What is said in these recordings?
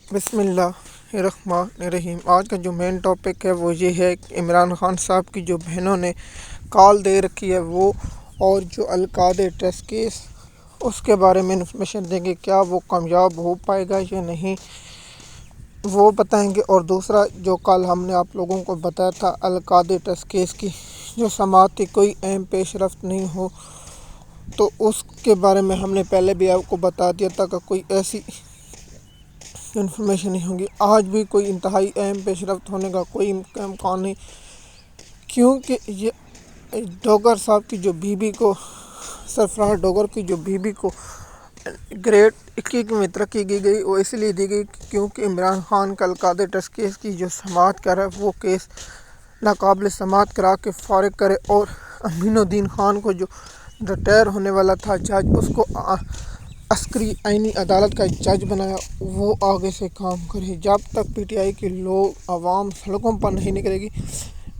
بسم اللہ الرحمن الرحیم۔ آج کا جو مین ٹاپک ہے وہ یہ ہے کہ عمران خان صاحب کی جو بہنوں نے کال دے رکھی ہے وہ، اور جو القاعدہ ٹیسٹ کیس اس کے بارے میں انفارمیشن دیں گے، کیا وہ کامیاب ہو پائے گا یا نہیں وہ بتائیں گے۔ اور دوسرا جو کل ہم نے آپ لوگوں کو بتایا تھا القاعدہ ٹیسٹ کیس کی جو سماعت کی کوئی اہم پیش رفت نہیں ہو، تو اس کے بارے میں ہم نے پہلے بھی آپ کو بتا دیا تھا کہ کوئی ایسی انفارمیشن نہیں ہوگی۔ آج بھی کوئی انتہائی اہم پیش رفت ہونے کا کوئی امکان نہیں، کیونکہ یہ ڈوگر صاحب کی جو بیوی کو، سرفراز ڈوگر کی جو بیوی کو گریڈ 21 میں ترقی کی گئی، وہ اس لیے دی گئی کیونکہ عمران خان کا القاعدہ ٹیسٹ کیس کی جو سماعت کر رہا ہے وہ کیس ناقابل سماعت کرا کے فارغ کرے، اور امین الدین خان کو جو ریٹائر ہونے والا تھا جج، اس کو عسکری آئینی عدالت کا جج بنایا، وہ آگے سے کام کرے۔ جب تک پی ٹی آئی کے لوگ عوام سڑکوں پر نہیں نکلے گی،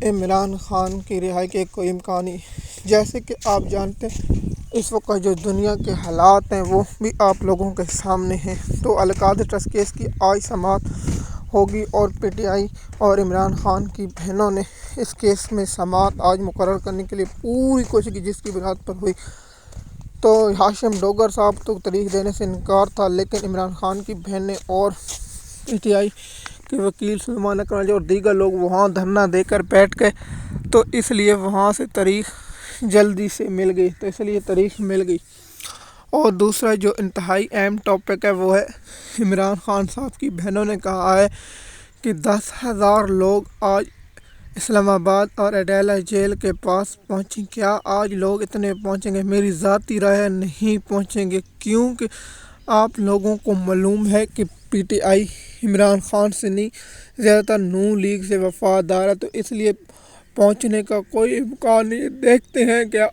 عمران خان کی رہائی کے کوئی امکان نہیں۔ جیسے کہ آپ جانتے ہیں اس وقت جو دنیا کے حالات ہیں وہ بھی آپ لوگوں کے سامنے ہیں، تو القاعدہ ٹیسٹ کیس کی آج سماعت ہوگی، اور پی ٹی آئی اور عمران خان کی بہنوں نے اس کیس میں سماعت آج مقرر کرنے کے لیے پوری کوشش کی، جس کی بنیاد پر ہوئی تو ہاشم ڈوگر صاحب تو تاریخ دینے سے انکار تھا، لیکن عمران خان کی بہنیں اور پی ٹی آئی کے وکیل سلمان اکرم اور دیگر لوگ وہاں دھرنا دے کر بیٹھ گئے، تو اس لیے وہاں سے تاریخ جلدی سے مل گئی، تو اس لیے تاریخ مل گئی۔ اور دوسرا جو انتہائی اہم ٹاپک ہے وہ ہے عمران خان صاحب کی بہنوں نے کہا ہے کہ 10,000 لوگ آج اسلام آباد اور اڈیالہ جیل کے پاس پہنچیں۔ کیا آج لوگ اتنے پہنچیں گے؟ میری ذاتی رائے ہے نہیں پہنچیں گے، کیونکہ آپ لوگوں کو معلوم ہے کہ P T I Imran Khan سے نہیں، زیادہ تر نون لیگ سے وفادار ہے، تو اس لیے پہنچنے کا کوئی امکان نہیں۔ دیکھتے ہیں کیا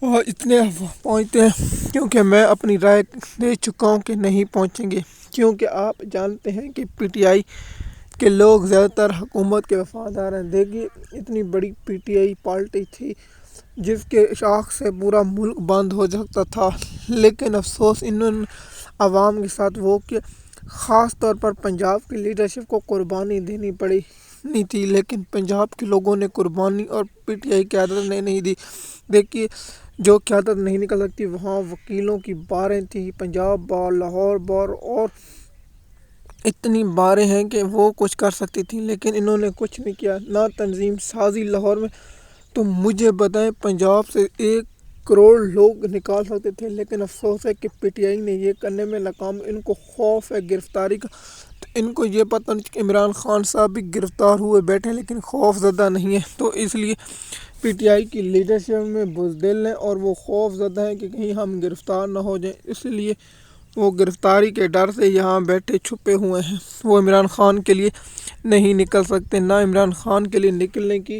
اتنے پہنچتے ہیں، کیونکہ میں اپنی رائے دے چکا ہوں کہ نہیں پہنچیں گے، کیونکہ آپ جانتے ہیں کہ پی ٹی آئی کے لوگ زیادہ تر حکومت کے وفادار ہیں۔ دیکھیے اتنی بڑی پی ٹی آئی پارٹی تھی جس کے شاخ سے پورا ملک بند ہو سکتا تھا، لیکن افسوس انہوں نے عوام کے ساتھ وہ کیا، خاص طور پر پنجاب کی لیڈرشپ کو قربانی دینی پڑی نہیں تھی، لیکن پنجاب کے لوگوں نے قربانی اور پی ٹی آئی قیادت نے نہیں دی۔ دیکھیے جو قیادت نہیں نکل سکتی، وہاں وکیلوں کی باریں تھیں، پنجاب بار، لاہور بار، اور اتنی باریں ہیں کہ وہ کچھ کر سکتی تھیں، لیکن انہوں نے کچھ نہیں کیا، نہ تنظیم سازی لاہور میں۔ تو مجھے بتائیں پنجاب سے 1 کروڑ لوگ نکال سکتے تھے، لیکن افسوس ہے کہ پی ٹی آئی نے یہ کرنے میں ناکام۔ ان کو خوف ہے گرفتاری کا، تو ان کو یہ پتہ نہیں کہ عمران خان صاحب بھی گرفتار ہوئے بیٹھے ہیں، لیکن خوف زدہ نہیں ہے، تو اس لیے پی ٹی آئی کی لیڈرشپ میں بزدل ہیں، اور وہ خوف زدہ ہیں کہ کہیں ہم گرفتار نہ ہو جائیں، اس لیے وہ گرفتاری کے ڈر سے یہاں بیٹھے چھپے ہوئے ہیں۔ وہ عمران خان کے لیے نہیں نکل سکتے، نہ عمران خان کے لیے نکلنے کی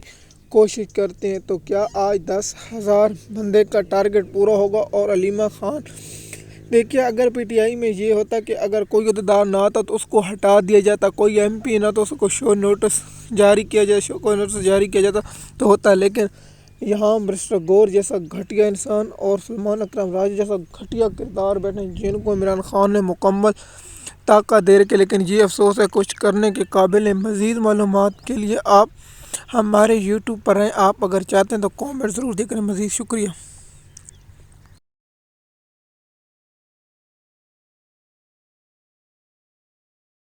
کوشش کرتے ہیں۔ تو کیا آج 10,000 بندے کا ٹارگٹ پورا ہوگا؟ اور علیمہ خان، دیکھیے اگر پی ٹی آئی میں یہ ہوتا کہ اگر کوئی عہدیدار نہ آتا تو اس کو ہٹا دیا جاتا، کوئی ایم پی نہ تو اس کو شو نوٹس جاری کیا جاتا تو ہوتا، لیکن یہاں مسٹر گور جیسا گھٹیا انسان اور سلمان اکرم راجہ جیسا گھٹیا کردار بیٹھے ہیں، جن کو عمران خان نے مکمل طاقت دے رکھی، لیکن یہ افسوس ہے کچھ کرنے کے قابل ہیں۔ مزید معلومات کے لیے آپ ہمارے یوٹیوب پر ہیں، آپ اگر چاہتے ہیں تو کامنٹ ضرور دے کریں۔ مزید شکریہ۔